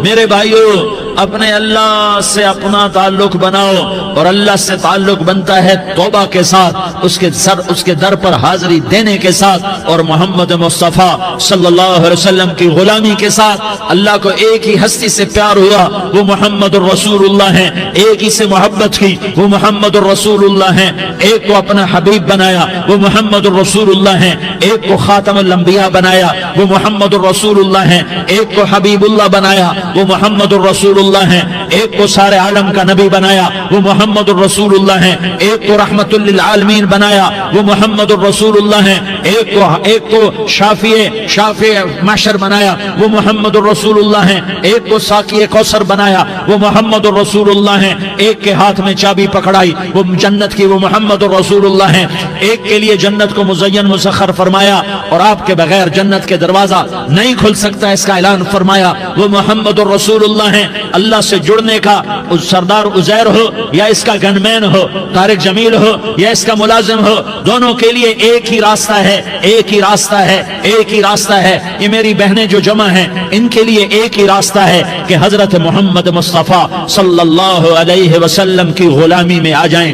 میرے بھائیوں، اپنے اللہ سے اپنا تعلق بناؤ، اور اللہ سے تعلق بنتا ہے توبہ کے ساتھ، اس کے در پر حاضری دینے کے ساتھ، اور محمد مصطفیٰ صلی اللہ علیہ وسلم کی غلامی کے ساتھ۔ اللہ کو ایک ہی ہستی سے پیار ہوا، وہ محمد الرسول اللہ ہیں، ایک ہی سے محبت کی، وہ محمد الرسول اللہ ہیں، ایک کو اپنا حبیب بنایا، وہ محمد الرسول اللہ ہیں، ایک کو خاتم الانبیاء بنایا، وہ محمد الرسول اللہ ہیں، ایک کو حبیب اللہ بنایا، وہ محمد الرسول اللہ ہیں، ایک کو سارے عالم کا نبی بنایا، وہ محمد الرسول اللہ ہیں، ایک کو رحمت للعالمین بنایا، وہ محمد الرسول اللہ ہیں، ایک کو شافع محشر بنایا، وہ محمد الرسول اللہ ہیں، ایک کو ساقی کوثر بنایا، وہ محمد الرسول اللہ ہیں، ایک کے ہاتھ میں چابی پکڑائی وہ جنت کی، وہ محمد الرسول اللہ ہیں، ایک کے لیے جنت کو مزین مسخر فرمایا، اور آپ کے بغیر جنت کے دروازہ نہیں کھل سکتا اس کا اعلان فرمایا، وہ محمد الرسول اللہ ہیں۔ اللہ سے جڑنے کا سردار عزیر ہو یا اس کا گنمین ہو، طارق جمیل ہو یا اس کا ملازم ہو، دونوں کے لیے ایک ہی راستہ ہے، ایک ہی راستہ ہے، ایک ہی راستہ ہے۔ یہ میری بہنیں جو جمع ہیں، ان کے لیے ایک ہی راستہ ہے کہ حضرت محمد مصطفیٰ صلی اللہ علیہ وسلم کی غلامی میں آ جائیں،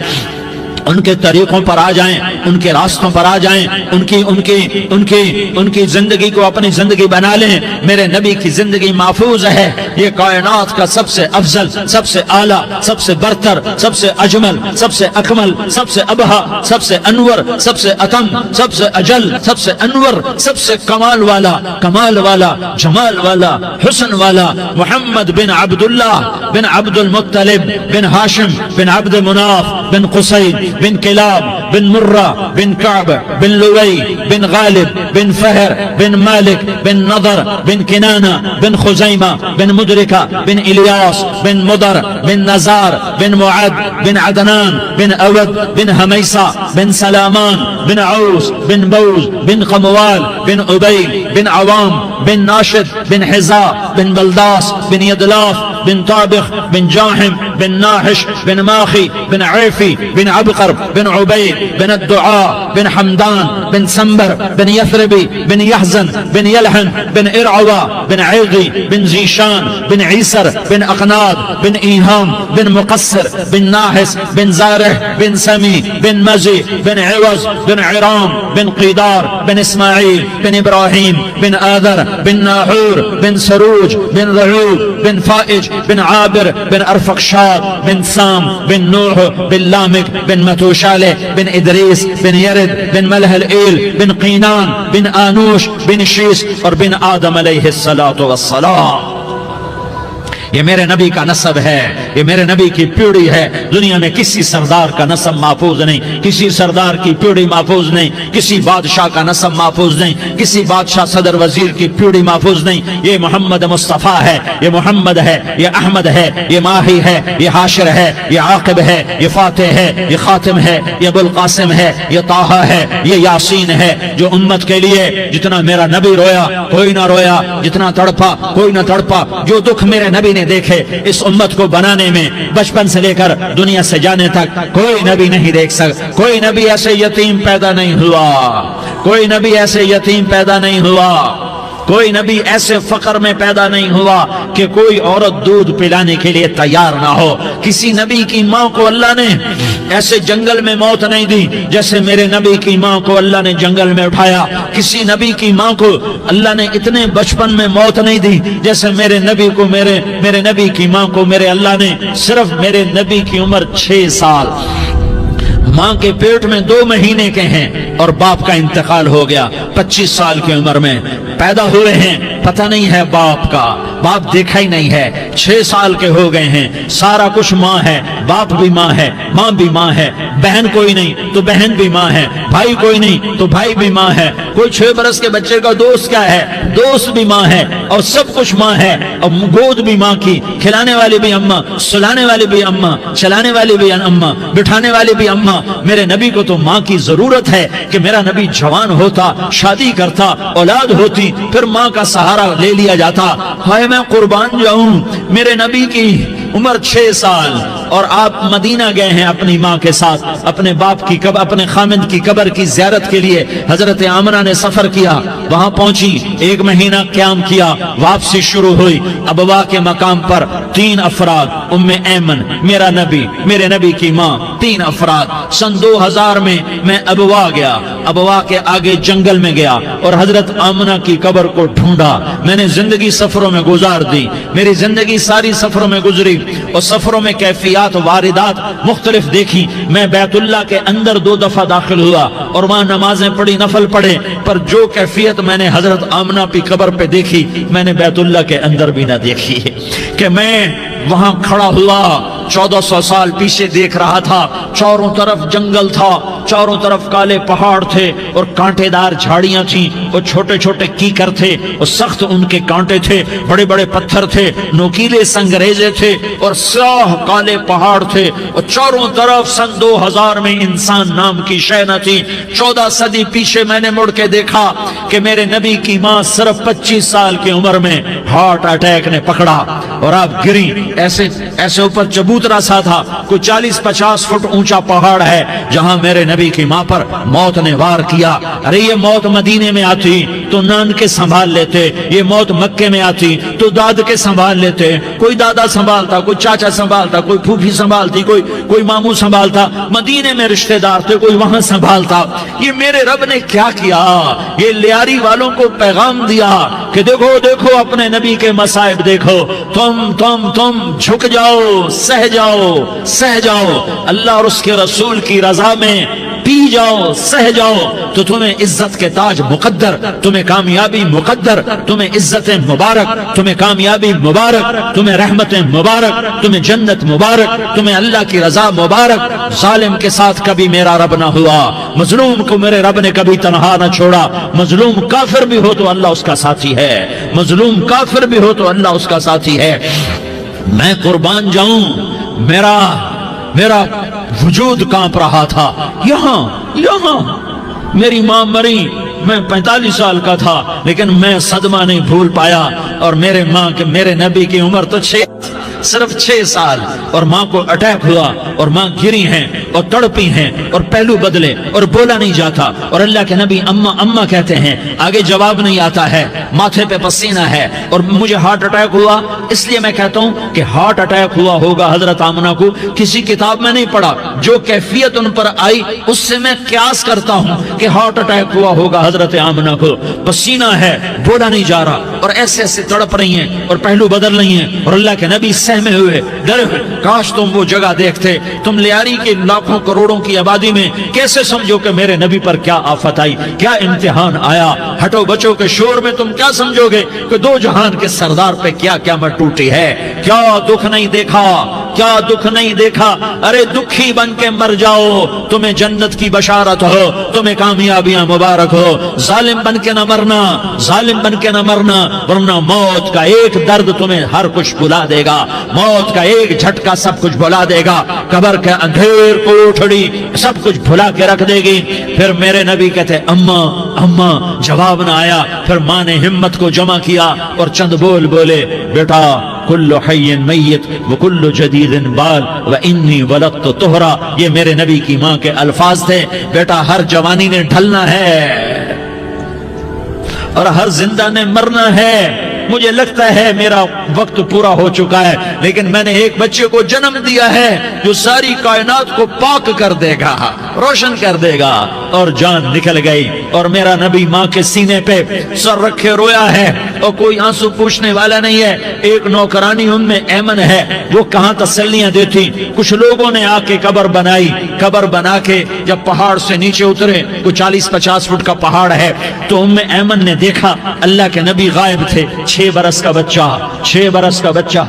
ان کے طریقوں پر آ جائیں، ان کے راستوں پر آ جائیں، ان کی زندگی کو اپنی زندگی بنا لیں۔ میرے نبی کی زندگی محفوظ ہے، یہ کائنات کا سب سے افضل، سب سے اعلیٰ، سب سے برتر، سب سے اجمل، سب سے اکمل، سب سے ابہا، سب سے انور، سب سے اتم، سب سے اجل، سب سے انور، سب سے کمال والا، جمال والا، حسن والا، محمد بن عبداللہ بن عبد المطلب بن ہاشم بن عبد مناف بن قصی بن کلاب بن مرہ بن کعب بن لوی بن غالب بن فہر بن مالک بن نضر بن کنانہ بن خزیمہ بن مدرکہ بن الیاس بن مدر بن نزار بن معد بن عدنان بن اود بن حمیسہ بن سلامان بن عوس بن بوز بن قموال بن عبید بن عوام بن ناشد بن حزا بن بلداس بن یدلاف بن طابخ بن جاحم بن ناحش بن ماخی بن عیفی بن عبقر بن عبید بن الدعاء بن حمدان بن سنبر بن یثربی بن یحزن بن یلحن بن ارعوا بن عیغی بن زیشان بن عیسر بن اقناد بن ایہام بن مقصر بن ناحس بن زارح بن سمی بن مزی بن عوض بن عرام بن قیدار بن اسماعیل بن ابراہیم بن آذر بن ناحور بن سروج بن رعوب بن فائج بن عابر بن ارفقشاد بن سام بن نوح بن لامک بن متوشالہ بن ادریس بن یرد بن ملح الایل بن قینان بن آنوش بن شیس اور بن آدم علیہ السلام۔ یہ میرے نبی کا نسب ہے، یہ میرے نبی کی پیڑھی ہے۔ دنیا میں کسی سردار کا نسب محفوظ نہیں، کسی سردار کی پیڑھی محفوظ نہیں، کسی بادشاہ کا نسب محفوظ نہیں، کسی بادشاہ صدر وزیر کی پیڑھی محفوظ نہیں۔ یہ محمد مصطفیٰ ہے، یہ محمد ہے، یہ احمد ہے، یہ ماہی ہے، یہ حاشر ہے، یہ عاقب ہے، یہ فاتح ہے، یہ خاتم ہے، یہ ابو القاسم ہے، یہ طٰہٰ ہے، یہ یاسین ہے۔ جو امت کے لیے جتنا میرا نبی رویا کوئی نہ رویا، جتنا تڑپا کوئی نہ تڑپا، جو دکھ میرے نبی نے دیکھے اس امت کو بنانے میں، بچپن سے لے کر دنیا سے جانے تک کوئی نبی نہیں دیکھ سکتا۔ کوئی نبی ایسے یتیم پیدا نہیں ہوا، کوئی نبی ایسے یتیم پیدا نہیں ہوا، کوئی نبی ایسے فقر میں پیدا نہیں ہوا کہ کوئی عورت دودھ پلانے کے لیے تیار نہ ہو۔ کسی نبی کی ماں کو اللہ نے ایسے جنگل میں موت نہیں دی جیسے میرے نبی کی ماں کو اللہ نے جنگل میں اٹھایا۔ کسی نبی کی ماں کو اللہ نے اتنے بچپن میں موت نہیں دی جیسے میرے نبی کو میرے نبی کی ماں کو میرے اللہ نے صرف میرے نبی کی عمر 6 سال، ماں کے پیٹ میں 2 مہینے کے ہیں اور باپ کا انتقال ہو گیا 25 سال کی عمر میں پیدا ہوئے ہیں، پتہ نہیں ہے باپ کا، باپ دیکھا ہی نہیں ہے، 6 سال کے ہو گئے ہیں، سارا کچھ ماں ہے، باپ بھی ماں ہے، ماں بھی ماں ہے، بہن کوئی نہیں تو بہن بھی ماں ہے، بھائی کوئی نہیں تو بھائی بھی ماں ہے، کوئی 6 برس کے بچے کا دوست کیا ہے، دوست بھی ماں ہے، اور سب کچھ ماں ہے، اور گود بھی ماں کی، کھلانے والی بھی اماں، سلانے والی بھی اماں، چلانے والی بھی اماں، بٹھانے والی بھی اماں۔ میرے نبی کو تو ماں کی ضرورت ہے کہ میرا نبی جوان ہوتا، شادی کرتا، اولاد ہوتی، پھر ماں کا سہارا لے لیا جاتا۔ ہائے میں قربان جاؤں، میرے نبی کی عمر 6 سال، اور آپ مدینہ گئے ہیں اپنی ماں کے ساتھ، اپنے باپ کی قبر، اپنے خامند کی قبر کی زیارت کے لیے حضرت آمنہ نے سفر کیا، وہاں پہنچی، 1 مہینہ قیام کیا، واپسی شروع ہوئی، ابوا کے مقام پر 3 افراد، ام ایمن، میرا نبی، میرے نبی کی ماں، 3 افراد۔ سن 2000 میں ابوا گیا، ابوا کے آگے جنگل میں گیا اور حضرت آمنہ کی قبر کو ڈھونڈا۔ میں نے زندگی سفروں میں گزار دی، میری زندگی ساری سفروں میں گزری، اور سفروں میں کیفیات واردات مختلف دیکھی۔ میں بیت اللہ کے اندر 2 دفعہ داخل ہوا اور وہاں نمازیں پڑھی، نفل پڑھے، پر جو کیفیت میں نے حضرت آمنہ کی قبر پہ دیکھی میں نے بیت اللہ کے اندر بھی نہ دیکھی، کہ میں وہاں کھڑا ہوا 1400 سال پیچھے دیکھ رہا تھا، چاروں طرف جنگل تھا، چاروں طرف کالے پہاڑ تھے اور کانٹے دار جھاڑیاں تھیں، اور چھوٹے چھوٹے کیکر تھے اور سخت ان کے کانٹے تھے، بڑے بڑے پتھر تھے، نوکیلے سنگریزے تھے اور سیاہ کالے پہاڑ تھے، اور چاروں طرف سن 2000 میں انسان نام کی شے نہ تھی۔ 14 صدی پیچھے میں نے مڑ کے دیکھا کہ میرے نبی کی ماں صرف 25 سال کی عمر میں ہارٹ اٹیک نے پکڑا اور آپ گری، ایسے اوپر چبوترا سا تھا، کوئی 40-50 فٹ اونچا پہاڑ ہے جہاں میرے نبی کی ماں پر موت نے وار کیا۔ ارے یہ موت مدینے میں آتی تو نان کے سنبھال لیتے، یہ موت مکے میں آتی تو داد کے سنبھال لیتے، کوئی دادا سنبھالتا، کوئی چاچا سنبھالتا، کوئی پھوپھی سنبھالتی، کوئی ماموں سنبھالتا، مدینے میں رشتہ دار تھے، کوئی وہاں سنبھالتا۔ یہ میرے رب نے کیا کیا؟ یہ لیاری والوں کو پیغام دیا کہ دیکھو دیکھو اپنے نبی کے مصائب دیکھو، تم جھک جاؤ، سہ جاؤ، اللہ اور اس کے رسول کی رضا میں پی جاؤ، سہ جاؤ، تو تمہیں عزت کے تاج مقدر، تمہیں کامیابی مقدر، تمہیں عزت مبارک، تمہیں کامیابی مبارک، تمہیں رحمت مبارک، تمہیں جنت مبارک، تمہیں اللہ کی رضا مبارک۔ ظالم کے ساتھ کبھی میرا رب نہ ہوا، مظلوم کو میرے رب نے کبھی تنہا نہ چھوڑا۔ مظلوم کافر بھی ہو تو اللہ اس کا ساتھی ہے، مظلوم کافر بھی ہو تو اللہ اس کا ساتھی ہے۔ میں قربان جاؤں، میرا وجود کانپ رہا تھا۔ یہاں میری ماں مری، میں 45 سال کا تھا، لیکن میں صدمہ نہیں بھول پایا، اور میرے نبی کی عمر تو صرف 6 سال، اور ماں کو اٹیک ہوا اور ماں گری ہیں اور تڑپی ہیں اور پہلو بدلے اور بولا نہیں جاتا، اور اللہ کے نبی اماں کہتے ہیں، آگے جواب نہیں آتا ہے، ماتھے پہ پسینہ ہے، اور مجھے ہارٹ اٹیک ہوا۔ اس لیے میں کہتا ہوں کہ ہارٹ اٹیک ہوا ہوگا حضرت آمنہ کو، کسی کتاب میں نہیں پڑھا، جو کیفیت ان پر آئی اس سے میں قیاس کرتا ہوں کہ ہارٹ اٹیک ہوا ہوگا حضرت آمنہ کو، پسینہ ہے، بولا نہیں جا رہا، اور ایسے تڑپ رہی ہیں اور پہلو بدل رہی ہیں، اور اللہ کے نبی سہمے ہوئے، ڈرے ہوئے۔ کاش تم وہ جگہ دیکھتے، تم لیاری کے لاکھوں کروڑوں کی آبادی میں کیسے سمجھو کہ میرے نبی پر کیا آفت آئی، کیا امتحان آیا۔ ہٹو بچوں کے شور میں تم کیا سمجھو گے کہ 2 جہان کے سردار پہ کیا قیامت ٹوٹی ہے۔ کیا دکھ نہیں دیکھا، کیا دکھ نہیں دیکھا؟ ارے دکھی بن کے مر جاؤ، تمہیں جنت کی بشارت ہو، تمہیں کامیابیاں مبارک ہو۔ ظالم بن کے نہ مرنا، ظالم بن کے نہ مرنا، ورنہ موت کا ایک درد تمہیں ہر کچھ بھلا دے گا، موت کا ایک جھٹکا سب کچھ بھلا دے گا، قبر کے اندھیر کوٹھڑی سب کچھ بھلا کے رکھ دے گی۔ پھر میرے نبی کہتے اماں، جواب نہ آیا۔ پھر ماں نے ہمت کو جمع کیا اور چند بولے، بیٹا کل حی میت وکل جدید بال وانی ولدت طہرا، یہ میرے نبی کی ماں کے الفاظ تھے۔ بیٹا ہر جوانی نے ڈھلنا ہے اور ہر زندہ نے مرنا ہے۔ مجھے لگتا ہے میرا وقت پورا ہو چکا ہے، لیکن میں نے ایک بچے کو جنم دیا ہے جو ساری کائنات کو پاک کر دے گا، روشن کر دے گا۔ اور جان نکل گئی، اور میرا نبی ماں کے سینے پہ سر رکھے رویا ہے، اور کوئی آنسو پوچھنے والا نہیں ہے۔ ایک نوکرانی ان میں ایمن ہے، وہ کہاں تسلیاں دیتی۔ کچھ لوگوں نے آ کے قبر بنائی، قبر بنا کے جب پہاڑ سے نیچے اترے، کوئی 40-50 فٹ کا پہاڑ ہے، تو ایمن نے دیکھا اللہ کے نبی غائب تھے، 6 برس کا بچہ۔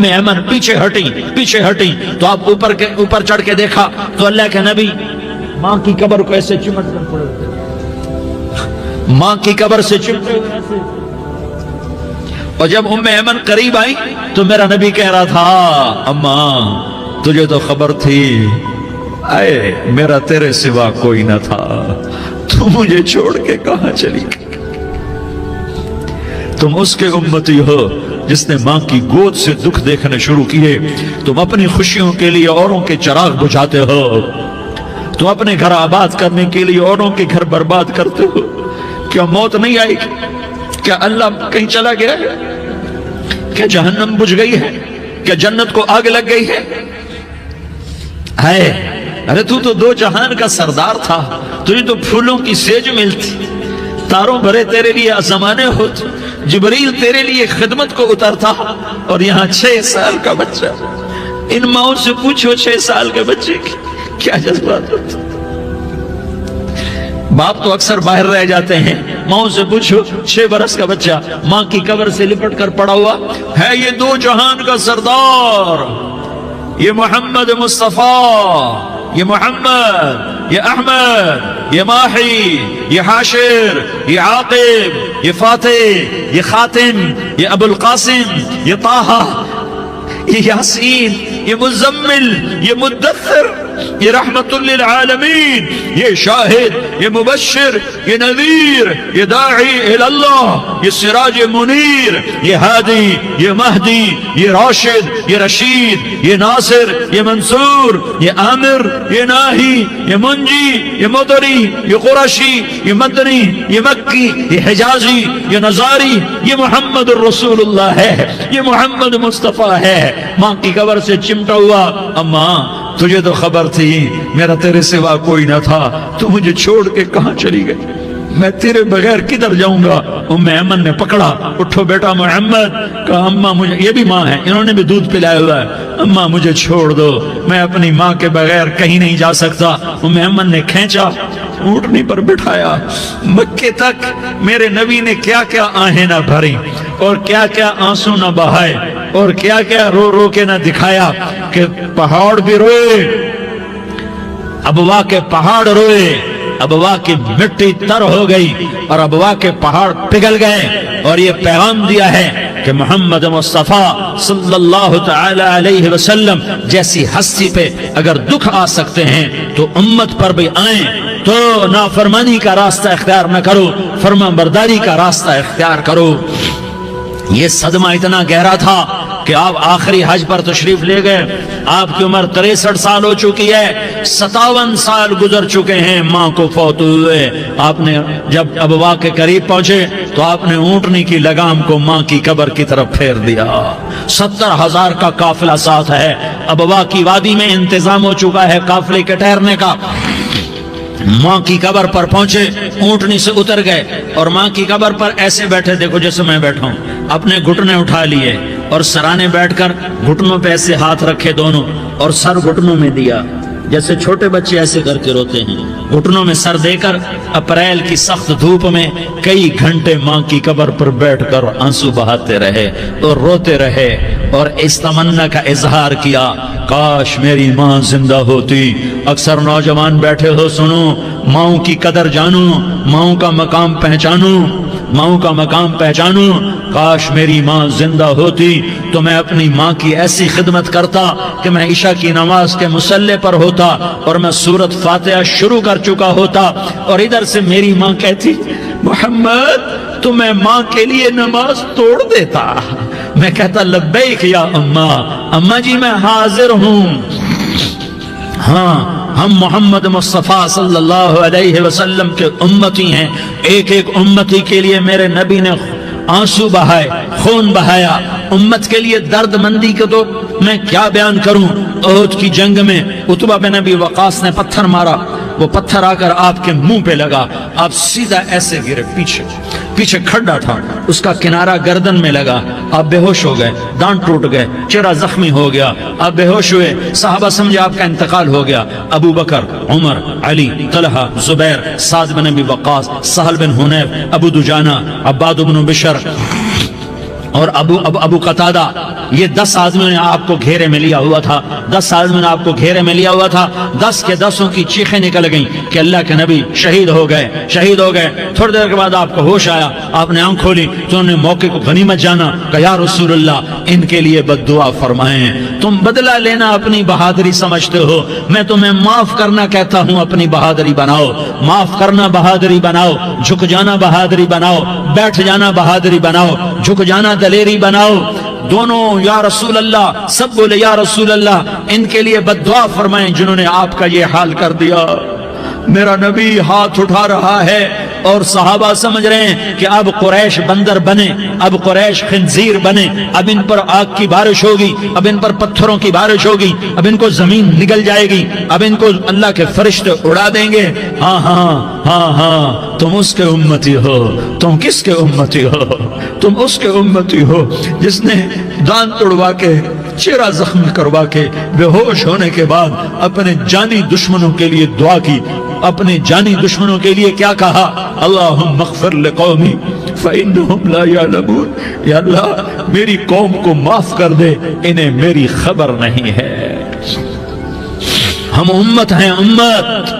ایمن پیچھے ہٹی تو آپ اوپر چڑھ کے دیکھا تو اللہ کے نبی ماں کی قبر کو ایسے چمٹ کر پڑے، ماں کی قبر سے چمٹے ہوئے ایسے۔ اور جب ایمن قریب آئی تو میرا نبی کہہ رہا تھا، اماں تجھے تو خبر تھی، اے میرا تیرے سوا کوئی نہ تھا، تو مجھے چھوڑ کے کہاں چلی گئی؟ تم اس کے امتی ہو جس نے ماں کی گود سے دکھ دیکھنے شروع کیے۔ تم اپنی خوشیوں کے لیے اوروں کے چراغ بجھاتے ہو، تم اپنے گھر آباد کرنے کے لیے اوروں کے گھر برباد کرتے ہو۔ کیا موت نہیں آئے گی؟ کیا اللہ کہیں چلا گیا ہے؟ کیا جہنم بجھ گئی ہے؟ کیا جنت کو آگ لگ گئی ہے؟ ارے تو دو جہان کا سردار تھا، تجھے تو پھولوں کی سیج ملتی، تاروں بھرے تیرے لیے زمانے ہوتے، جبریل تیرے لیے خدمت کو اترتا، اور یہاں 6 سال کا بچہ۔ ان ماؤں سے پوچھو 6 سال کے بچے کی کیا جذبات ہوتے۔ باپ تو اکثر باہر رہ جاتے ہیں، ماؤں سے پوچھو 6 برس کا بچہ ماں کی قبر سے لپٹ کر پڑا ہوا ہے۔ یہ دو جہان کا سردار، یہ محمد مصطفیٰ، یہ محمد، یہ احمد، یہ ماہی، یہ حاشر، یہ عاقب، یہ فاتح، یہ خاتم، یہ ابو القاسم، یہ طٰہٰ، یہ یاسین، یہ مزمل، یہ مدثر، یہ رحمت للعالمین، یہ شاہد، یہ مبشر، یہ نذیر، یہ داعی اللہ، یہ سراج منیر، یہ ہادی، یہ مہدی، یہ راشد، یہ رشید، یہ ناصر، یہ منصور، یہ عامر، یہ ناہی، یہ منجی، یہ مدری، یہ قرشی، یہ مدنی، یہ مکی، یہ حجازی، یہ نظاری، یہ محمد الرسول اللہ ہے، یہ محمد مصطفیٰ ہے۔ ماں کی قبر سے چمٹا ہوا، اماں تجھے تو خبر تھی میرا تیرے سوا کوئی نہ تھا، تو مجھے چھوڑ کے کہاں چلی گئی، میں تیرے بغیر کدھر جاؤں گا؟ ام ایمن نے پکڑا، اٹھو بیٹا محمد، کہا اماں مجھے، یہ بھی ماں ہے، انہوں نے بھی دودھ پلایا ہوا ہے، اماں مجھے چھوڑ دو، میں اپنی ماں کے بغیر کہیں نہیں جا سکتا۔ ام ایمن نے کھینچا، اونٹنی پر بٹھایا، مکے تک میرے نبی نے کیا کیا آہیں نہ بھری، اور کیا کیا آنسو نہ بہائے، اور کیا کیا رو رو کے نہ دکھایا، کہ پہاڑ بھی روئے، ابوا کے پہاڑ روئے، ابوا کی مٹی تر ہو گئی اور ابوا کے پہاڑ پگھل گئے، اور یہ پیغام دیا ہے کہ محمد مصطفیٰ صلی اللہ تعالی علیہ وسلم جیسی ہستی پہ اگر دکھ آ سکتے ہیں تو امت پر بھی آئیں، تو نافرمانی کا راستہ اختیار نہ کرو، فرما برداری کا راستہ اختیار کرو۔ یہ صدمہ اتنا گہرا تھا کہ آپ آخری حج پر تشریف لے گئے، آپ کی عمر 63 سال ہو چکی ہے، 57 سال گزر چکے ہیں ماں کو فوت ہوئے۔ آپ نے جب ابوا کے قریب پہنچے تو آپ نے اونٹنی کی لگام کو ماں کی قبر کی طرف پھیر دیا۔ 70,000 کا قافلہ ساتھ ہے، ابوا کی وادی میں انتظام ہو چکا ہے قافلے کے ٹھہرنے کا۔ ماں کی قبر پر پہنچے، اونٹنی سے اتر گئے اور ماں کی قبر پر ایسے بیٹھے، دیکھو جیسے میں بیٹھا ہوں، اپنے گھٹنے اٹھا لیے اور سرانے بیٹھ کر گھٹنوں پہ ایسے ہاتھ رکھے دونوں، اور سر گھٹنوں میں دیا، جیسے چھوٹے بچے ایسے کر کے روتے ہیں، گھٹنوں میں سر دے کر اپریل کی سخت دھوپ میں کئی گھنٹے ماں کی قبر پر بیٹھ کر آنسو بہاتے رہے اور روتے رہے، اور اس تمنا کا اظہار کیا، کاش میری ماں زندہ ہوتی۔ اکثر نوجوان بیٹھے ہو، سنو، ماؤں کی قدر جانو، ماؤں کا مقام پہچانو، ماؤں کا مقام پہچانو۔ کاش میری ماں زندہ ہوتی تو میں اپنی ماں کی ایسی خدمت کرتا کہ میں عشاء کی نماز کے مصلی پر ہوتا اور میں سورۃ فاتحہ شروع کر چکا ہوتا، اور ادھر سے میری ماں کہتی محمد تو میں ماں کے لیے نماز توڑ دیتا، میں کہتا لبیک یا اماں، اماں جی میں حاضر ہوں۔ ہاں، ہم محمد مصطفیٰ صلی اللہ علیہ وسلم کے امتی ہیں، ایک ایک امتی کے لیے میرے نبی نے آنسو بہائے، خون بہایا، امت کے لیے درد مندی کو تو میں کیا بیان کروں۔ احد کی جنگ میں عتبہ بن ابی وقاص نے پتھر مارا، وہ پتھر آ کر آپ کے منہ پہ لگا، آپ سیدھا ایسے گرے، پیچھے کھڈا تھا، اس کا کنارہ گردن میں لگا، آپ بے ہوش ہو گئے، دانت ٹوٹ گئے، چہرہ زخمی ہو گیا، آپ بے ہوش ہوئے، صحابہ سمجھے آپ کا انتقال ہو گیا۔ ابو بکر، عمر، علی، طلحہ، زبیر، سعد بن ابی وقاص، سہل بن حنیف، ابو دجانہ، عباد بن بشر اور ابو قتادہ، یہ 10 آدمیوں نے آپ کو گھیرے میں لیا ہوا تھا، 10 آدمیوں نے آپ کو گھیرے میں لیا ہوا تھا، 10 کے 10 کی چیخیں نکل گئیں کہ اللہ کے نبی شہید ہو گئے، شہید ہو گئے۔ تھوڑی دیر کے بعد آپ کو ہوش آیا، آپ نے آنکھ کھولی تو انہوں نے موقع کو غنیمت جانا کہ یا رسول اللہ ان کے لیے بد دعا فرمائیں، تم بدلہ لینا اپنی بہادری سمجھتے ہو، میں تمہیں معاف کرنا کہتا ہوں، اپنی بہادری بناؤ، معاف کرنا بہادری بناؤ، جھک جانا بہادری بناؤ، بیٹھ جانا بہادری بناؤ، جھک جانا دلیری بناؤ. دونوں یا رسول اللہ, سب بولے یا رسول اللہ, ان کے لیے بد دعا فرمائیں جنہوں نے آپ کا یہ حال کر دیا. میرا نبی ہاتھ اٹھا رہا ہے اور صحابہ سمجھ رہے ہیں کہ اب قریش بندر بنے, اب قریش خنزیر بنے, اب ان پر آگ کی بارش ہوگی, اب ان پر پتھروں کی بارش ہوگی, اب ان کو زمین نگل جائے گی, اب ان کو اللہ کے فرشتے اڑا دیں گے. ہاں ہاں ہاں ہاں, تم اس کے امتی ہو. تم کس کے امتی ہو؟ تم اس کے امتی ہو جس نے دان توڑوا کے, چہرہ زخم کروا کے, بے ہوش ہونے کے بعد اپنے جانی دشمنوں کے لیے دعا کی. اپنے جانی دشمنوں کے لیے کیا کہا؟ اللہم اغفر لقومی فإنہم لا یعلمون. یا اللہ میری قوم کو معاف کر دے, انہیں میری خبر نہیں ہے. ہم امت ہیں, امت,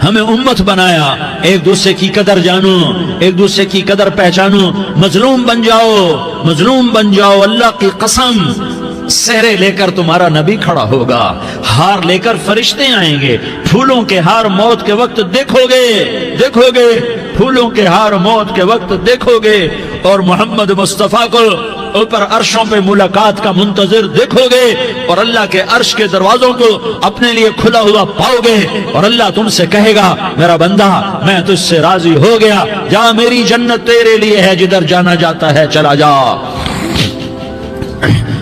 ہمیں امت بنایا. ایک دوسرے کی قدر جانو, ایک دوسرے کی قدر پہچانو. مظلوم بن جاؤ, مظلوم بن جاؤ. اللہ کی قسم, سہرے لے کر تمہارا نبی کھڑا ہوگا, ہار لے کر فرشتے آئیں گے. پھولوں کے ہار موت کے وقت دیکھو گے, دیکھو گے, پھولوں کے ہار موت کے وقت دیکھو گے, اور محمد مصطفیٰ کو اوپر عرشوں پہ ملاقات کا منتظر دیکھو گے, اور اللہ کے عرش کے دروازوں کو اپنے لیے کھلا ہوا پاؤ گے, اور اللہ تم سے کہے گا میرا بندہ میں تجھ سے راضی ہو گیا, جا میری جنت تیرے لیے ہے, جدھر جانا جاتا ہے چلا جا.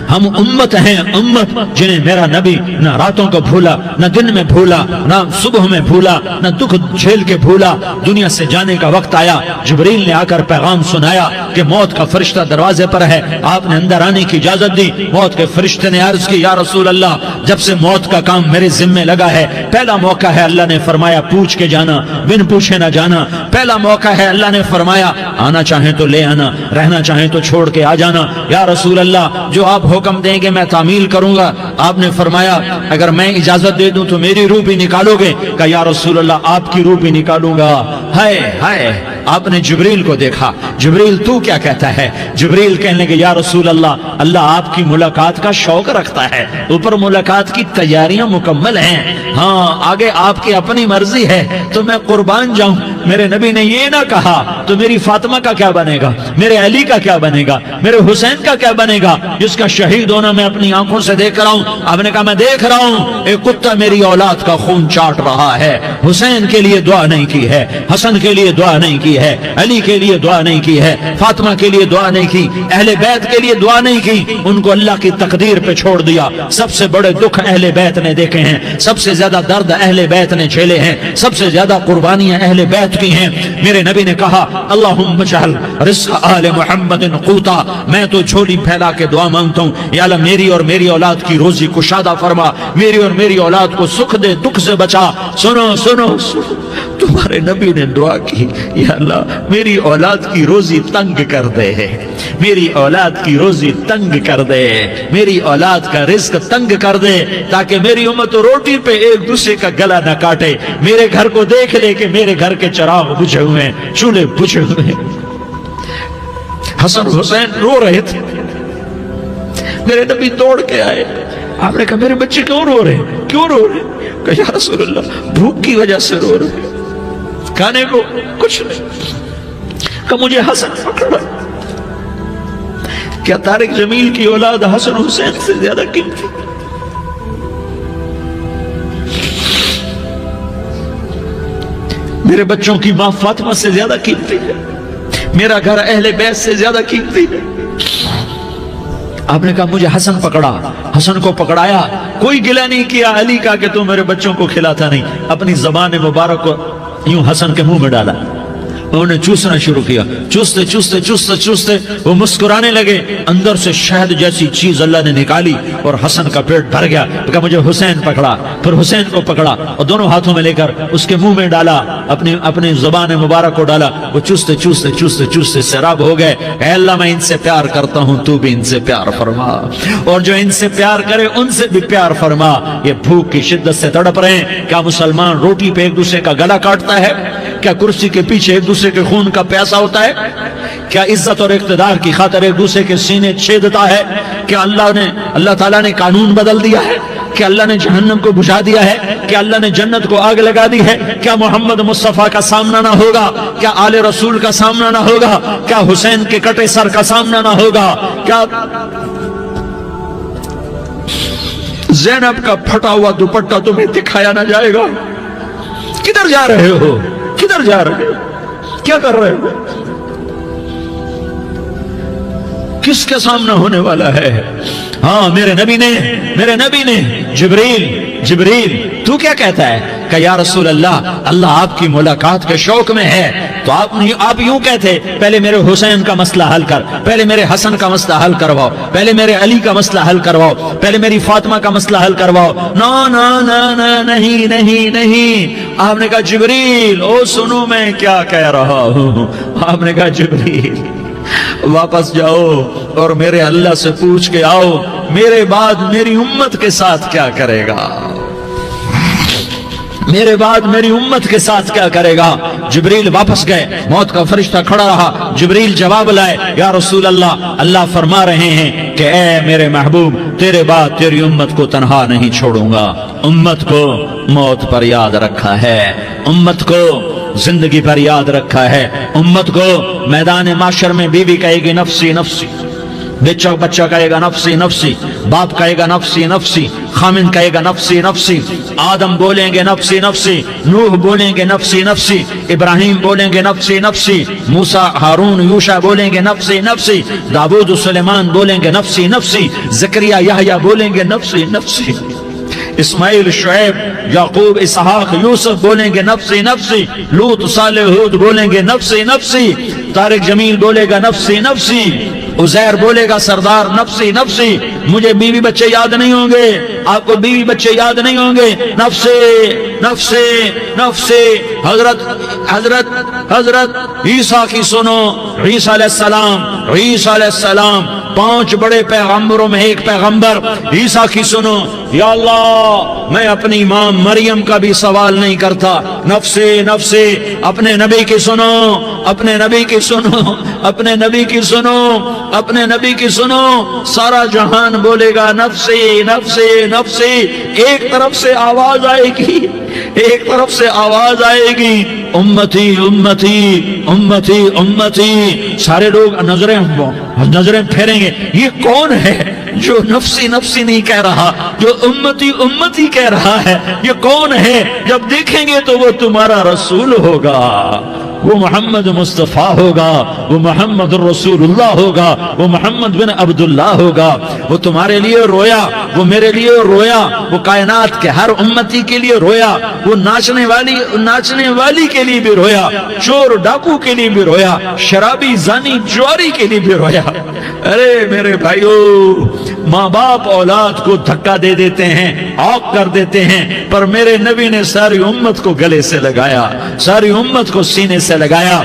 ہم امت ہیں, امت جنہیں میرا نبی نہ راتوں کو بھولا, نہ دن میں بھولا, نہ صبح میں بھولا, نہ دکھ جھیل کے بھولا. دنیا سے جانے کا وقت آیا, جبریل نے آ کر پیغام سنایا کہ موت کا فرشتہ دروازے پر ہے. آپ نے اندر آنے کی اجازت دی. موت کے فرشتے نے عرض کی یا رسول اللہ, جب سے موت کا کام میرے ذمے لگا ہے, پہلا موقع ہے اللہ نے فرمایا پوچھ کے جانا, بن پوچھے نہ جانا. پہلا موقع ہے اللہ نے فرمایا آنا چاہیں تو لے آنا, رہنا چاہیں تو چھوڑ کے آ جانا. یا رسول اللہ جو آپ حکم دیں گے میں تعمیل کروں گا. آپ نے فرمایا اگر میں اجازت دے دوں تو میری روح بھی نکالو گے؟ کہ یا رسول اللہ آپ کی روح بھی نکالوں گا. ہائے ہائے, آپ نے جبریل کو دیکھا, جبریل تو کیا کہتا ہے؟ جبریل کہنے لگے یا رسول اللہ, اللہ آپ کی ملاقات کا شوق رکھتا ہے, اوپر ملاقات کی تیاریاں مکمل ہیں, ہاں آگے آپ کی اپنی مرضی ہے تو میں قربان جاؤں. میرے نبی نے یہ نہ کہا تو میری فاطمہ کا کیا بنے گا, میرے علی کا کیا بنے گا, میرے حسین کا کیا بنے گا جس کا شہید ہونا میں اپنی آنکھوں سے دیکھ رہا ہوں. آپ نے کہا میں دیکھ رہا ہوں, ایک کتا میری اولاد کا خون چاٹ رہا ہے. حسین کے لیے دعا نہیں کی ہے, حسن کے لیے دعا نہیں کی ہے, علی کے لیے دعا نہیں کی ہے, فاطمہ کے لیے دعا نہیں کی, اہل بیت کے لیے دعا نہیں کی. ان کو اللہ کی تقدیر پہ چھوڑ دیا. سب سے بڑے دکھ اہل بیت نے دیکھے ہیں, سب سے زیادہ درد اہل بیت نے جھیلے ہیں, سب سے زیادہ قربانیاں اہل بیت کی ہیں. میرے نبی نے کہا اللہم اجعل رزق آل محمد قوتا, میں تو جھولی پھیلا کے دعا مانگتا ہوں یا اللہ میری اور میری اولاد کی روزی کشادہ فرما, میری اور میری اولاد کو سکھ دے, دکھ سے بچا. سنو سنو, تمہارے نبی نے دعا کی یا اللہ میری اولاد کی روزی تنگ کر دے, میری اولاد کی روزی تنگ کر دے, میری اولاد کا رزق تنگ کر دے, تاکہ میری امت روٹی پہ ایک دوسرے کا گلا نہ کاٹے. میرے گھر کو دیکھ لے کہ میرے گھر کے چراغ بجھے ہوئے ہیں, چولہے بجھے ہوئے ہیں. حسن حسین رو رہے تھے, میرے نبی دوڑ کے آئے. آپ نے کہا میرے بچے کیوں رو رہے ہیں, کیوں رو رہے ہیں؟ کہ یا رسول اللہ بھوک کی وجہ سے رو رہے ہیں, کھانے کو کچھ نہیں. کہ مجھے حسن پکڑا. کیا طارق جمیل کی اولاد حسن حسین سے زیادہ قیمتی؟ میرے بچوں کی ماں فاطمہ سے زیادہ قیمتی ہے, میرا گھر اہل بیت سے زیادہ قیمتی ہے. آپ نے کہا مجھے حسن پکڑا, حسن کو پکڑایا, کوئی گلہ نہیں کیا علی کا کہ تو میرے بچوں کو کھلاتا نہیں. اپنی زبان مبارک کو یوں حسن کے منہ میں ڈالا, انہوں نے چوسنا شروع کیا. چوستے چوستے چوستے چوستے وہ مسکرانے لگے. اندر سے شہد جیسی چیز اللہ نے نکالی اور حسن کا پیٹ بھر گیا. کہا مجھے حسین پکڑا, پھر حسین کو پکڑا اور دونوں ہاتھوں میں لے کر اس کے منہ میں ڈالا, اپنی زبان مبارک کو ڈالا. وہ چوستے چوستے چوستے چوستے سیراب ہو گئے. اے اللہ میں ان سے پیار کرتا ہوں, تو بھی ان سے پیار فرما, اور جو ان سے پیار کرے ان سے بھی پیار فرما. یہ بھوک کی شدت سے تڑپ رہے ہیں. کیا مسلمان روٹی پہ ایک دوسرے کا گلا کاٹتا ہے؟ کیا کرسی کے پیچھے ایک دوسرے کے خون کا پیاسا ہوتا ہے؟ کیا عزت اور اقتدار کی خاطر ایک دوسرے کے سینے چھیدتا ہے؟ کیا اللہ تعالیٰ نے قانون بدل دیا ہے؟ کہ اللہ نے جہنم کو بجھا دیا ہے؟ کہ اللہ نے جنت کو آگ لگا دی ہے؟ کیا محمد مصطفیٰ کا سامنا نہ ہوگا؟ کیا آل رسول کا سامنا نہ ہوگا؟ کیا حسین کے کٹے سر کا سامنا نہ ہوگا؟ کیا زینب کا پھٹا ہوا دوپٹہ تمہیں دکھایا نہ جائے گا؟ کدھر جا رہے ہو؟ کدھر جا رہے ہو؟ کیا کر رہے ہو؟ کس کے سامنا ہونے والا ہے؟ ہاں میرے نبی نے جبریل تو کیا کہتا ہے کہ یا رسول اللہ آپ کی ملاقات کے شوق میں ہے، تو آپ یوں کہتے پہلے میرے حسین کا مسئلہ حل کر، پہلے میرے حسن کا مسئلہ حل کرواؤ، پہلے میرے علی کا مسئلہ حل کرواؤ، پہلے میری فاطمہ کا مسئلہ حل کرواؤ۔ نہیں، آپ نے کہا جبریل سنو میں کیا کہہ رہا ہوں۔ آپ نے کہا جبریل واپس جاؤ اور میرے اللہ سے پوچھ کے آؤ میرے بعد میری امت کے ساتھ کیا کرے گا؟ میرے بعد میری امت کے ساتھ کیا کرے گا؟ جبریل واپس گئے، موت کا فرشتہ کھڑا رہا، جبریل جواب لائے، یا رسول اللہ فرما رہے ہیں کہ اے میرے محبوب تیرے بعد تیری امت کو تنہا نہیں چھوڑوں گا۔ امت کو موت پر یاد رکھا ہے، امت کو زندگی پر یاد رکھا ہے، امت کو میدان معاشر میں بیوی کہے گی نفسی نفسی، بچہ کہے گا نفسی نفسی، باپ کہے گا نفسی نفسی، خامن کہے گا نفسی نفسی، آدم بولیں گے نفسی نفسی، نوح بولیں گے نفسی نفسی، ابراہیم بولیں گے نفسی نفسی، موسیٰ ہارون یوشع بولیں گے نفسی نفسی، داؤد و سلیمان بولیں گے نفسی نفسی، زکریا یحییٰ بولیں گے نفسی نفسی، اسماعیل شعیب یعقوب اسحاق یوسف بولیں گے نفسی نفسی، لوط صالح ہود بولیں گے نفسی نفسی، طارق جمیل بولے گا نفسی نفسی، عزیر بولے گا سردار نفسی نفسی، مجھے بیوی بچے یاد نہیں ہوں گے، آپ کو بیوی بچے یاد نہیں ہوں گے، نفسی نفسی نفسی۔ حضرت عیسیٰ کی سنو، عیسیٰ علیہ السلام 5 بڑے پیغمبروں میں ایک پیغمبر، عیسیٰ کی سنو، یا اللہ میں اپنی ماں مریم کا بھی سوال نہیں کرتا، نفسی نفسی۔ اپنے نبی کی سنو، اپنے نبی کی سنو، اپنے نبی کی سنو، اپنے نبی کی سنو، سارا جہان بولے گا نفسی نفسی نفسی۔ ایک طرف سے آواز آئے گی، ایک طرف سے آواز آئے گی، امتی امتی امتی امتی۔ سارے لوگ نظریں پھیریں گے، یہ کون ہے جو نفسی نفسی نہیں کہہ رہا، جو امتی امتی کہہ رہا ہے؟ یہ کون ہے؟ جب دیکھیں گے تو وہ تمہارا رسول ہوگا، وہ محمد مصطفیٰ ہوگا، وہ محمد رسول اللہ ہوگا، وہ محمد بن عبداللہ ہوگا۔ وہ تمہارے لیے رویا، وہ میرے لیے رویا، وہ کائنات کے ہر امتی کے لیے رویا، وہ ناچنے والی کے لیے بھی رویا، چور ڈاکو کے لیے بھی رویا، شرابی زانی جواری کے لیے بھی رویا۔ ارے میرے بھائیو، ماں باپ اولاد کو دھکا دے دیتے ہیں، عوق کر دیتے ہیں، پر میرے نبی نے ساری امت کو گلے سے لگایا، ساری امت کو سینے سے لگایا۔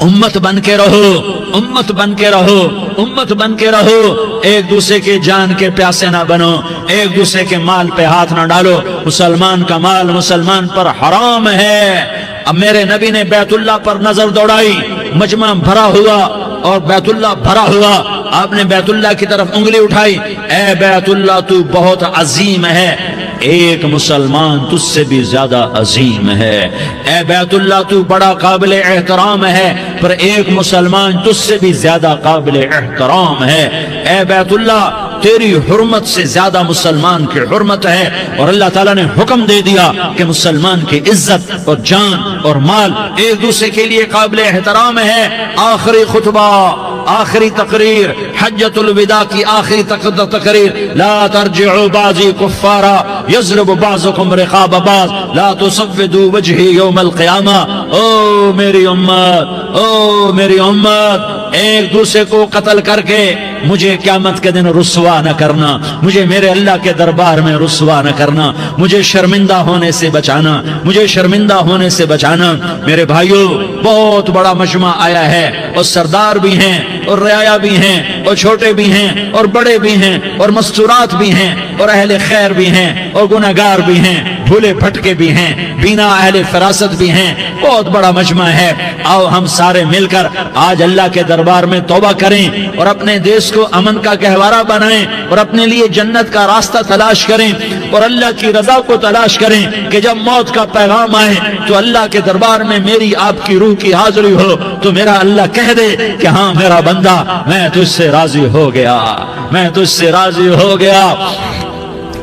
امت بن کے رہو، امت بن کے رہو، امت بن کے رہو، ایک دوسرے کے جان کے پیاسے نہ بنو، ایک دوسرے کے مال پہ ہاتھ نہ ڈالو۔ مسلمان کا مال مسلمان پر حرام ہے۔ اب میرے نبی نے بیت اللہ پر نظر دوڑائی، مجمع بھرا ہوا اور بیت اللہ بھرا ہوا، آپ نے بیت اللہ کی طرف انگلی اٹھائی، اے بیت اللہ تو بہت عظیم ہے، ایک مسلمان تجھ سے بھی زیادہ عظیم ہے۔ اے بیت اللہ تو بڑا قابل احترام ہے، پر ایک مسلمان تجھ سے بھی زیادہ قابل احترام ہے۔ اے بیت اللہ تیری حرمت سے زیادہ مسلمان کی حرمت ہے، اور اللہ تعالیٰ نے حکم دے دیا کہ مسلمان کی عزت اور جان اور مال ایک دوسرے کے لیے قابل احترام ہے۔ آخری خطبہ، آخری تقریر، حجۃ الوداع کی آخری تقریر، لا ترجعوا بعضی کفارا یضرب بعضکم رقاب بعض لا تصودوا وجہی یوم القیامہ۔ او میری امت، او میری امت، ایک دوسرے کو قتل کر کے مجھے قیامت کے دن رسوا نہ کرنا، مجھے میرے اللہ کے دربار میں رسوا نہ کرنا، مجھے شرمندہ ہونے سے بچانا، مجھے شرمندہ ہونے سے بچانا۔ میرے بھائیو، بہت بڑا مجمع آیا ہے، اور سردار بھی ہیں اور رعایا بھی ہیں اور چھوٹے بھی ہیں اور بڑے بھی ہیں اور مستورات بھی ہیں اور اہل خیر بھی ہیں اور گناہگار بھی ہیں۔ بھولے بھٹکے بھی ہیں، بینا اہل فراست بھی ہیں، بہت بڑا مجمع ہے۔ آؤ ہم سارے مل کر آج اللہ کے دربار میں توبہ کریں اور اپنے دیش کو امن کا گہوارہ بنائیں اور اپنے لیے جنت کا راستہ تلاش کریں اور اللہ کی رضا کو تلاش کریں کہ جب موت کا پیغام آئے تو اللہ کے دربار میں میری آپ کی روح کی حاضری ہو تو میرا اللہ کہہ دے کہ ہاں میرا بندہ میں تجھ سے راضی ہو گیا، میں تجھ سے راضی ہو گیا۔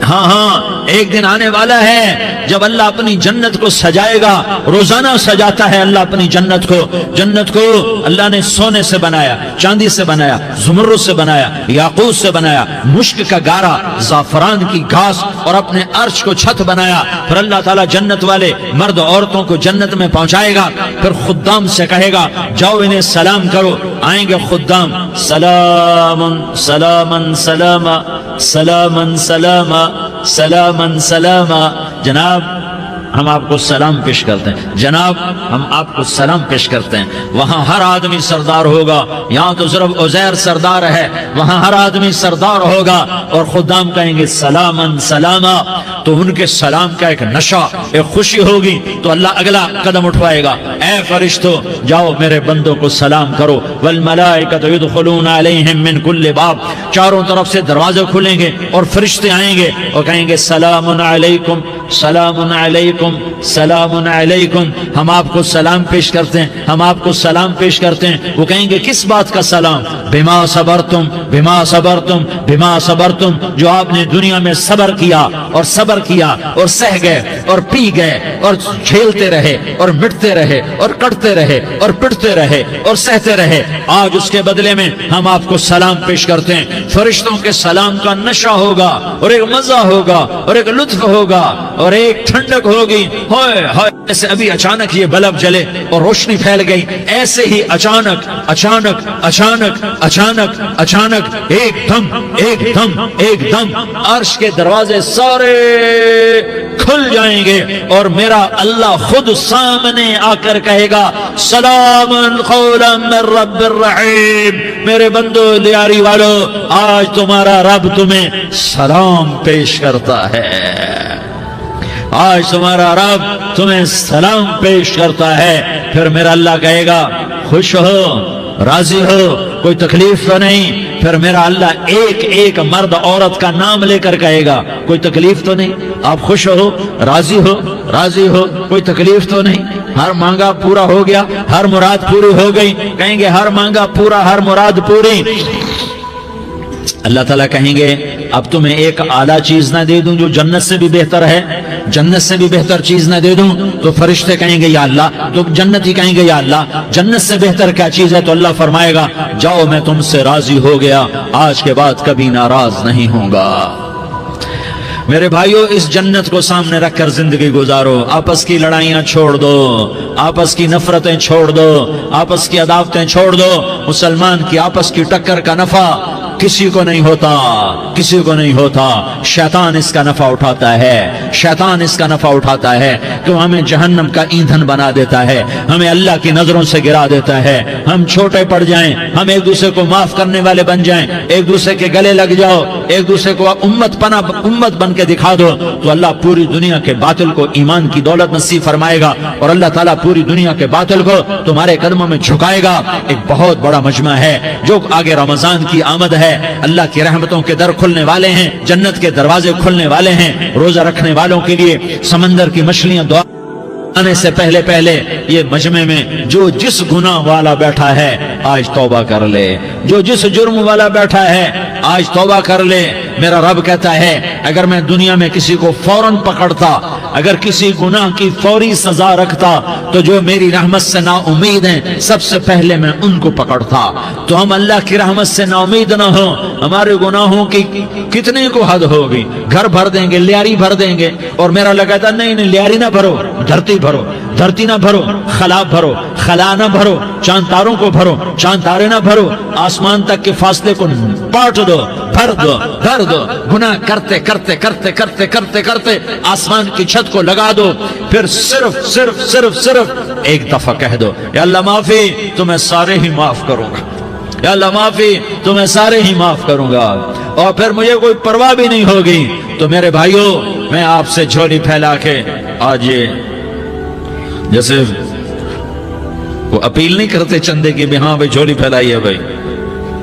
ہاں ہاں ایک دن آنے والا ہے جب اللہ اپنی جنت کو سجائے گا، روزانہ سجاتا ہے اللہ اپنی جنت کو۔ جنت کو اللہ نے سونے سے بنایا، چاندی سے بنایا، زمرد سے بنایا، یاقوت سے بنایا، مشک کا گارا، زعفران کی گھاس اور اپنے عرش کو چھت بنایا۔ پھر اللہ تعالیٰ جنت والے مرد عورتوں کو جنت میں پہنچائے گا، پھر خدام سے کہے گا جاؤ انہیں سلام کرو۔ آئیں گے خدام، سلامن سلامن سلاما سلامن سلاما سلامن سلاما۔ جناب ہم آپ کو سلام پیش کرتے ہیں، جناب ہم آپ کو سلام پیش کرتے ہیں۔ وہاں ہر آدمی سردار ہوگا، یہاں تو صرف عزیر سردار ہے، وہاں ہر آدمی سردار ہوگا اور خدام کہیں گے سلامن سلاما۔ تو ان کے سلام کا ایک نشہ، ایک خوشی ہوگی تو اللہ اگلا قدم اٹھوائے گا، اے فرشتوں جاؤ میرے بندوں کو سلام کرو۔ والملائکۃ یدخلون علیہم من کل باب، چاروں طرف سے دروازے کھلیں گے اور فرشتے آئیں گے اور کہیں گے سلام علیکم سلام علیکم سلام علیکم۔ ہم آپ کو سلام پیش کرتے ہیں، ہم آپ کو سلام پیش کرتے ہیں۔ وہ کہیں گے کس بات کا سلام؟ بما صبرتم بما صبرتم بما صبرتم، جو آپ نے دنیا میں صبر کیا اور صبر کیا اور سہ گئے اور پی گئے اور کھیلتے رہے اور مٹتے رہے اور کٹتے رہے اور پٹتے رہے اور سہتے رہے، آج اس کے بدلے میں ہم آپ کو سلام پیش کرتے ہیں۔ فرشتوں کے سلام کا نشہ ہوگا اور ایک مزہ ہوگا اور ایک لطف ہوگا اور ایک ٹھنڈک ہوگی۔ ہوئے ہوئے ایسے ابھی اچانک یہ بلب جلے اور روشنی پھیل گئی، ایسے ہی اچانک اچانک اچانک اچانک اچانک ایک دم ایک دم ایک دم عرش کے دروازے سارے کھل جائیں گے اور میرا اللہ خود سامنے آ کر کہے گا سلام قولا من رب الرحیم۔ میرے بندو لیاری والو، آج تمہارا رب تمہیں سلام پیش کرتا ہے، آج تمہارا رب تمہیں سلام پیش کرتا ہے۔ پھر میرا اللہ کہے گا خوش ہو، راضی ہو، کوئی تکلیف تو نہیں؟ پھر میرا اللہ ایک ایک مرد عورت کا نام لے کر کہے گا کوئی تکلیف تو نہیں؟ آپ خوش ہو، راضی ہو، راضی ہو، کوئی تکلیف تو نہیں؟ ہر مانگا پورا ہو گیا، ہر مراد پوری ہو گئی؟ کہیں گے ہر مانگا پورا، ہر مراد پوری۔ اللہ تعالیٰ کہیں گے اب تمہیں ایک اعلیٰ چیز نہ دے دوں جو جنت سے بھی بہتر ہے؟ جنت سے بھی بہتر چیز نہ دے دوں؟ تو فرشتے کہیں گے یا اللہ، تو جنتی کہیں گے یا اللہ جنت سے بہتر کیا چیز ہے؟ تو اللہ فرمائے گا جاؤ میں تم سے راضی ہو گیا، آج کے بعد کبھی ناراض نہیں ہوں گا۔ میرے بھائیو، اس جنت کو سامنے رکھ کر زندگی گزارو، آپس کی لڑائیاں چھوڑ دو، آپس کی نفرتیں چھوڑ دو، آپس کی عداوتیں چھوڑ دو۔ مسلمان کی آپس کی ٹکر کا نفع کسی کو نہیں ہوتا، کسی کو نہیں ہوتا۔ شیطان اس کا نفع اٹھاتا ہے، شیطان اس کا نفع اٹھاتا ہے کہ وہ ہمیں جہنم کا ایندھن بنا دیتا ہے، ہمیں اللہ کی نظروں سے گرا دیتا ہے، ہم چھوٹے پڑ جائیں، ہم ایک دوسرے کو معاف کرنے والے بن جائیں، ایک دوسرے کے گلے لگ جاؤ، ایک دوسرے کو امت بن کے دکھا دو، تو اللہ پوری دنیا کے باطل کو ایمان کی دولت نصیب فرمائے گا اور اللہ تعالیٰ پوری دنیا کے باطل کو تمہارے قدموں میں جھکائے گا۔ ایک بہت بڑا مجمع ہے جو آگے رمضان کی آمد ہے، اللہ کی رحمتوں کے در کھلنے والے ہیں، جنت کے دروازے کھلنے والے ہیں۔ روزہ رکھنے والوں کے لیے سمندر کی مچھلیاں دعا آنے سے پہلے پہلے یہ مجمع میں جو جس گناہ والا بیٹھا ہے آج توبہ کر لے، جو جس جرم والا بیٹھا ہے آج توبہ کر لے۔ میرا رب کہتا ہے اگر میں دنیا میں کسی کو فوراً پکڑتا، اگر کسی گناہ کی فوری سزا رکھتا تو جو میری رحمت سے نا امید ہیں سب سے پہلے میں ان کو پکڑتا۔ تو ہم اللہ کی رحمت سے نا امید نہ ہوں، ہمارے گناہوں کی کتنے کو حد ہوگی، گھر بھر دیں گے، لیاری بھر دیں گے، اور میرا اللہ کہتا نہیں لیاری نہ بھرو، دھرتی بھرو، دھرتی نہ بھرو، خلا بھرو، خلا نہ بھرو، چاند تاروں کو بھرو، چاند تارے نہ بھرو، آسمان تک کے فاصلے کو بانٹ دو، بھر دو، بھر دو، گناہ کرتے کرتے کرتے کرتے کرتے کرتے آسمان کی چھت کو لگا دو، پھر صرف صرف صرف صرف ایک دفعہ کہہ دو یا اللہ معافی، تو میں سارے ہی معاف کروں گا، یا اللہ معافی تو میں سارے ہی معاف کروں گا، اور پھر مجھے کوئی پرواہ بھی نہیں ہوگی تو میرے بھائیوں میں آپ سے جھولی پھیلا کے آج یہ جیسے وہ اپیل نہیں کرتے چندے کی بھی ہاں بھائی جھولی پھیلائی ہے بھائی،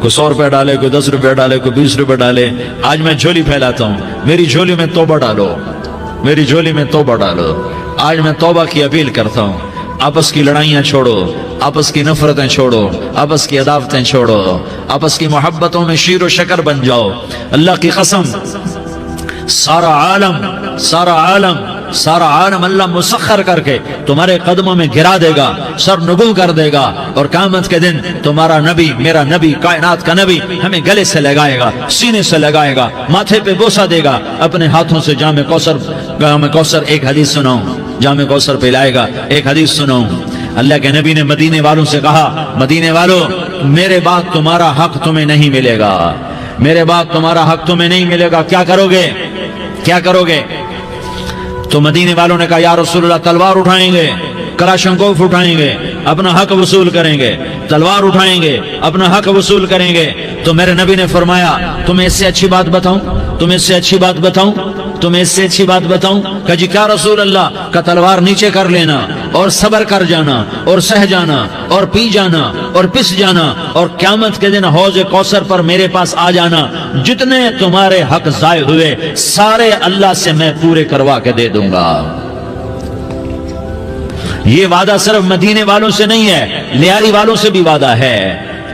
کوئی 100 روپے ڈالے، کوئی 10 روپے ڈالے، کوئی 20 روپے ڈالے، آج میں جھولی پھیلاتا ہوں، میری جھولی میں توبہ ڈالو، میری جھولی میں توبہ ڈالو۔ آج میں توبہ کی اپیل کرتا ہوں، آپس کی لڑائیاں چھوڑو، آپس کی نفرتیں چھوڑو، آپس کی عداوتیں چھوڑو، آپس کی محبتوں میں شیر و شکر بن جاؤ۔ اللہ کی قسم سارا عالم اللہ مسخر کر کے تمہارے قدموں میں گرا دے گا، سر نگوں کر دے گا، اور قیامت کے دن تمہارا نبی، میرا نبی، کائنات کا نبی ہمیں گلے سے لگائے گا، سینے سے لگائے گا، ماتھے پہ بوسہ دے گا، اپنے ہاتھوں سے جام کوثر ایک حدیث سناؤں، جام کوثر پہ لائے گا، ایک حدیث سناؤں۔ اللہ کے نبی نے مدینے والوں سے کہا، مدینے والوں میرے بعد تمہارا حق تمہیں نہیں ملے گا، میرے بعد تمہارا حق تمہیں نہیں ملے گا، کیا کرو گے؟ کیا کرو گے؟ تو مدینے والوں نے کہا یا رسول اللہ تلوار اٹھائیں گے، کراشنکوف اٹھائیں گے، اپنا حق وصول کریں گے، تلوار اٹھائیں گے، اپنا حق وصول کریں گے۔ تو میرے نبی نے فرمایا تمہیں اس سے اچھی بات بتاؤں، تمہیں اس سے اچھی بات بتاؤں، تمہیں اس سے اچھی بات بتاؤں؟ کہ جی کیا رسول اللہ؟ کا تلوار نیچے کر لینا اور صبر کر جانا اور سہ جانا اور پی جانا اور پس جانا، اور قیامت کے دن حوض کوثر پر میرے پاس آ جانا، جتنے تمہارے حق ضائع ہوئے سارے اللہ سے میں پورے کروا کے دے دوں گا۔ یہ وعدہ صرف مدینے والوں سے نہیں ہے، لیاری والوں سے بھی وعدہ ہے،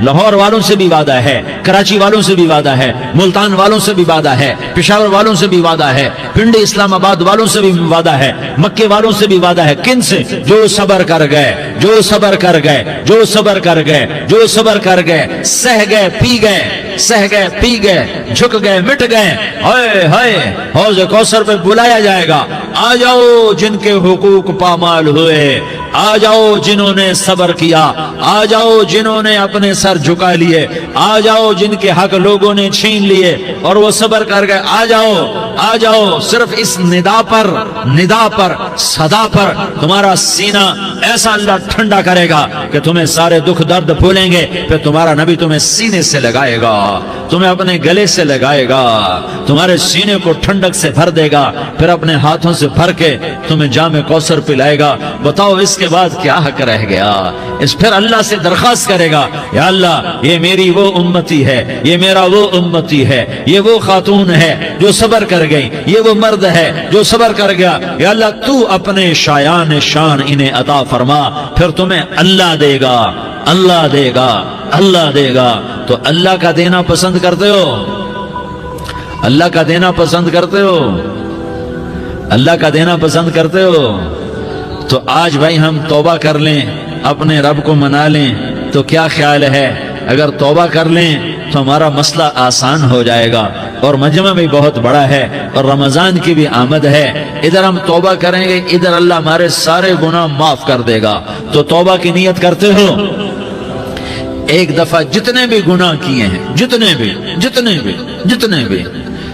لاہور والوں سے بھی وعدہ ہے، کراچی والوں سے بھی وعدہ ہے، ملتان والوں سے بھی وعدہ ہے، پشاور والوں سے بھی وعدہ ہے، پنڈی اسلام آباد والوں سے بھی وعدہ ہے، مکے والوں سے بھی وعدہ ہے۔ کن سے؟ جو صبر کر گئے، جو صبر کر گئے، جو صبر کر گئے، جو صبر کر گئے، سہ گئے، پی گئے، سہ گئے، پی گئے، جھک گئے، مٹ گئے، ہائے ہائے حوض کوثر پہ بلایا جائے گا، آ جاؤ جن کے حقوق پامال ہوئے، آ جاؤ جنہوں نے صبر کیا، آ جاؤ جنہوں نے اپنے سر جھکا لیے، آ جاؤ جن کے حق لوگوں نے چھین لیے اور وہ صبر کر گئے، آ جاؤ، آ جاؤ۔ صرف اس ندا پر صدا پر تمہارا سینہ ایسا اللہ ٹھنڈا کرے گا کہ تمہیں سارے دکھ درد بھولیں گے، پھر تمہارا نبی تمہیں سینے سے لگائے گا، تمہیں اپنے گلے سے لگائے گا، تمہارے سینے کو ٹھنڈک سے بھر دے گا، پھر اپنے ہاتھوں سے بھر کے تمہیں جام کوثر پلائے گا۔ بتاؤ اس کے بعد کیا حق رہ گیا؟ اس پھر اللہ سے درخواست کرے گا، یا اللہ یہ میری وہ امتی ہے، یہ میرا وہ امتی ہے، یہ وہ خاتون ہے جو صبر کر گئی، یہ وہ مرد ہے جو صبر کر گیا، یا اللہ تو اپنے شایان شان انہیں عطا فرما، پھر تمہیں اللہ دے گا، اللہ دے گا، اللہ دے گا۔ تو اللہ کا دینا پسند کرتے ہو؟ اللہ کا دینا پسند کرتے ہو؟ اللہ کا دینا پسند کرتے ہو؟ تو آج بھائی ہم توبہ کر لیں، اپنے رب کو منا لیں، تو کیا خیال ہے اگر توبہ کر لیں تو ہمارا مسئلہ آسان ہو جائے گا، اور مجمع بھی بہت بڑا ہے اور رمضان کی بھی آمد ہے، ادھر ہم توبہ کریں گے، ادھر اللہ ہمارے سارے گناہ معاف کر دے گا۔ تو توبہ کی نیت کرتے ہو؟ ایک دفعہ جتنے بھی گناہ کیے ہیں، جتنے بھی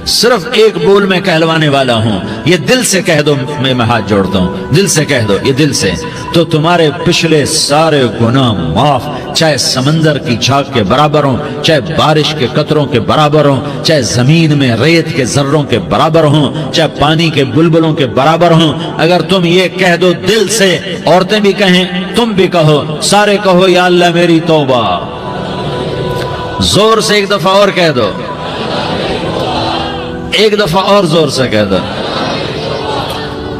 صرف ایک بول میں کہلوانے والا ہوں، یہ دل سے کہہ دو، میں ہاتھ جوڑتا ہوں، دل سے کہہ دو، یہ دل سے، تو تمہارے پچھلے سارے گناہ معاف، چاہے سمندر کی جھاگ کے برابر ہوں، چاہے بارش کے قطروں کے برابر ہوں، چاہے زمین میں ریت کے ذروں کے برابر ہوں، چاہے پانی کے بلبلوں کے برابر ہوں۔ اگر تم یہ کہہ دو دل سے، عورتیں بھی کہیں، تم بھی کہو، سارے کہو یا اللہ میری توبہ، زور سے ایک دفعہ اور کہہ دو، ایک دفعہ اور زور سے کہہ دو۔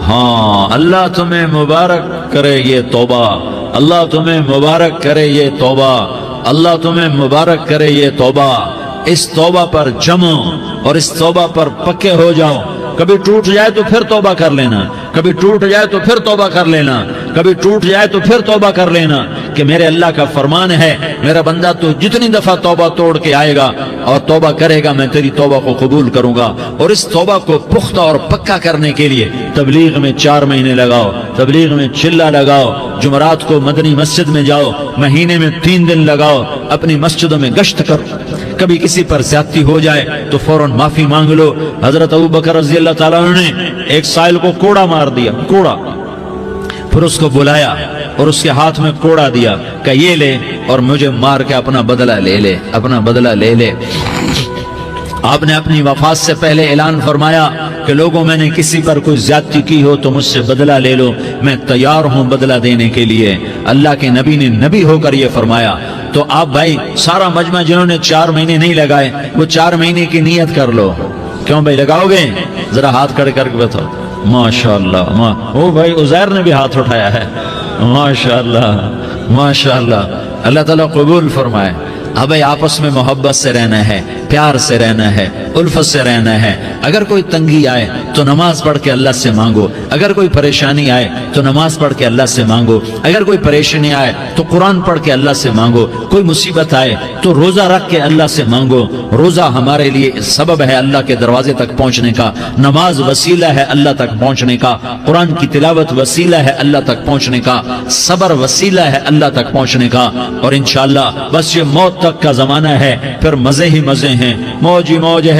ہاں اللہ تمہیں مبارک کرے یہ توبہ، اللہ تمہیں مبارک کرے یہ توبہ، اللہ تمہیں مبارک کرے یہ توبہ۔ اس توبہ پر جمو اور اس توبہ پر پکے ہو جاؤ۔ کبھی ٹوٹ جائے تو پھر توبہ کر لینا، کبھی ٹوٹ جائے تو پھر توبہ کر لینا، کبھی ٹوٹ جائے تو پھر توبہ کر لینا، کہ میرے اللہ کا فرمان ہے میرا بندہ تو جتنی دفعہ توبہ توڑ کے آئے گا اور توبہ کرے گا میں تیری توبہ کو قبول کروں گا۔ اور اس توبہ کو پختہ اور پکا کرنے کے لیے تبلیغ میں 4 مہینے لگاؤ، تبلیغ میں چلہ لگاؤ، جمعرات کو مدنی مسجد میں جاؤ، مہینے میں 3 دن لگاؤ، اپنی مسجدوں میں گشت کرو، کبھی کسی پر زیادتی ہو جائے تو فوراً معافی مانگ لو۔ حضرت ابوبکر رضی اللہ تعالیٰ عنہ نے ایک سائل کو کوڑا مار دیا، کوڑا، پھر اس کو بلایا اور اس کے ہاتھ میں کوڑا دیا کہ یہ لے اور مجھے مار کے اپنا بدلہ لے لے، اپنا بدلہ لے لے۔ آپ نے اپنی وفات سے پہلے اعلان فرمایا کہ لوگوں میں نے کسی پر کوئی زیادتی کی ہو تو مجھ سے بدلہ لے لو، میں تیار ہوں بدلہ دینے کے لیے۔ اللہ کے نبی نے نبی ہو کر یہ فرمایا۔ تو آپ بھائی سارا مجمع جنہوں نے 4 مہینے نہیں لگائے وہ 4 مہینے کی نیت کر لو۔ کیوں بھائی لگاؤ گے؟ ذرا ہاتھ کھڑے کر کے بتاؤ۔ ماشاءاللہ، او بھائی عزیر نے بھی ہاتھ اٹھایا ہے۔ ماشاءاللہ ماشاءاللہ، اللہ تعالیٰ قبول فرمائے۔ اب بھائی آپس میں محبت سے رہنا ہے، پیار سے رہنا ہے، الفت سے رہنا ہے۔ اگر کوئی تنگی آئے تو نماز پڑھ کے اللہ سے مانگو، اگر کوئی پریشانی آئے تو نماز پڑھ کے اللہ سے مانگو، اگر کوئی پریشانی آئے تو قرآن پڑھ کے اللہ سے مانگو، کوئی مصیبت آئے تو روزہ رکھ کے اللہ سے مانگو۔ روزہ ہمارے لیے سبب ہے اللہ کے دروازے تک پہنچنے کا، نماز وسیلہ ہے اللہ تک پہنچنے کا، قرآن کی تلاوت وسیلہ ہے اللہ تک پہنچنے کا، صبر وسیلہ ہے اللہ تک پہنچنے کا۔ اور انشاءاللہ بس یہ موت تک کا زمانہ ہے، پھر مزے ہی مزے ہیں، موج ہی موج ہے۔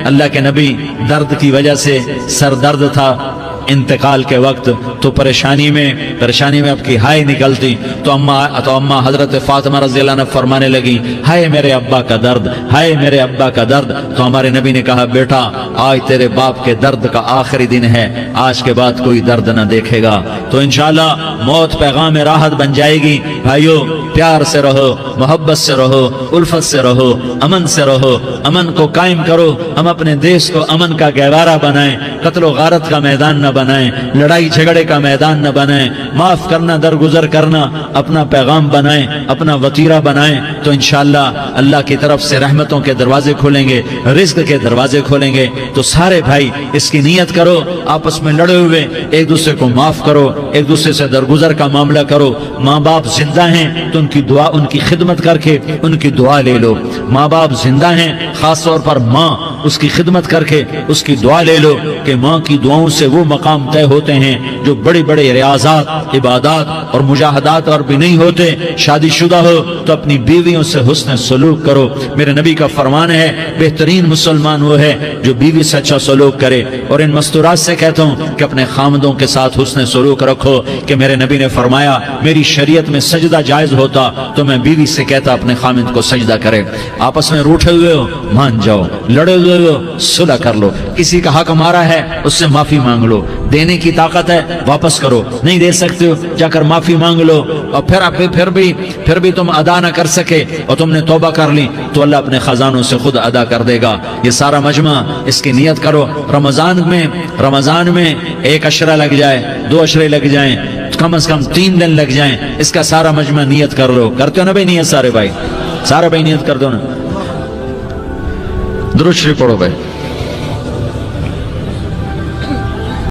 اللہ کے نبی درد کی وجہ سے سر درد تھا انتقال کے وقت، تو پریشانی میں اب کی ہائے نکلتی تو اماں حضرت فاطمہ رضی اللہ عنہ فرمانے لگی، ہائے میرے ابا کا درد، ہائے میرے ابا کا درد۔ تو ہمارے نبی نے کہا، بیٹا آج تیرے باپ کے درد کا آخری دن ہے، آج کے بعد کوئی درد نہ دیکھے گا۔ تو انشاءاللہ موت پیغام راحت بن جائے گی۔ بھائیو پیار سے رہو، محبت سے رہو، الفت سے رہو، امن سے رہو، امن کو قائم کرو۔ ہم اپنے دیش کو امن کا گہوارہ بنائیں، قتل و غارت کا میدان نہ بنائیں، لڑائی جھگڑے کا میدان نہ بنائیں، معاف کرنا درگزر کرنا اپنا پیغام بنائیں، اپنا وطیرہ بنائیں۔ تو انشاءاللہ اللہ کی طرف سے رحمتوں کے دروازے کھولیں گے، رزق کے دروازے کھولیں گے۔ تو سارے بھائی اس کی نیت کرو، آپس میں لڑے ہوئے ایک دوسرے کو معاف کرو، ایک دوسرے سے درگزر کا معاملہ کرو۔ ماں باپ زندہ ہیں تو ان کی دعا، ان کی خدمت کر کے ان کی دعا لے لو۔ ماں باپ زندہ ہیں، خاص طور پر ماں، اس کی خدمت کر کے اس کی دعا لے لو کہ ماں کی دعاؤں سے وہ مقام طے ہوتے ہیں جو بڑے بڑے ریاضات، عبادات اور مجاہدات اور بھی نہیں ہوتے۔ شادی شدہ ہو تو اپنی بیویوں سے حسن سلوک کرو۔ میرے نبی کا فرمان ہے، بہترین مسلمان وہ ہے جو بیوی سے اچھا سلوک کرے۔ اور ان مستورات سے کہتا ہوں کہ اپنے خامدوں کے ساتھ حسن سلوک رکھو، کہ میرے نبی نے فرمایا میری شریعت میں سجدہ جائز ہوتا تو میں بیوی سے کہتا اپنے خامد کو سجدہ کرے۔ آپس میں روٹھے ہوئے ہو مان جاؤ، لڑے ہوئے ہو صلح کر لو، کسی کا حق مارا ہے اس سے معافی مانگ لو، دینے کی طاقت ہے واپس کرو، نہیں دے سکتے ہو جا کر معافی مانگ لو۔ اور پھر بھی تم ادا نہ کر سکے اور تم نے توبہ کر لی تو اللہ اپنے خزانوں سے خود ادا کر دے گا۔ یہ سارا مجمع اس کی نیت کرو۔ رمضان میں 1 عشرہ لگ جائے، 2 عشرے لگ جائیں، کم از کم 3 دن لگ جائیں، اس کا سارا مجمع نیت کر لو۔ کرتے ہو نا بھائی نیت؟ سارے بھائی نیت کر دو نا۔ درود شریف پڑھو بھائی۔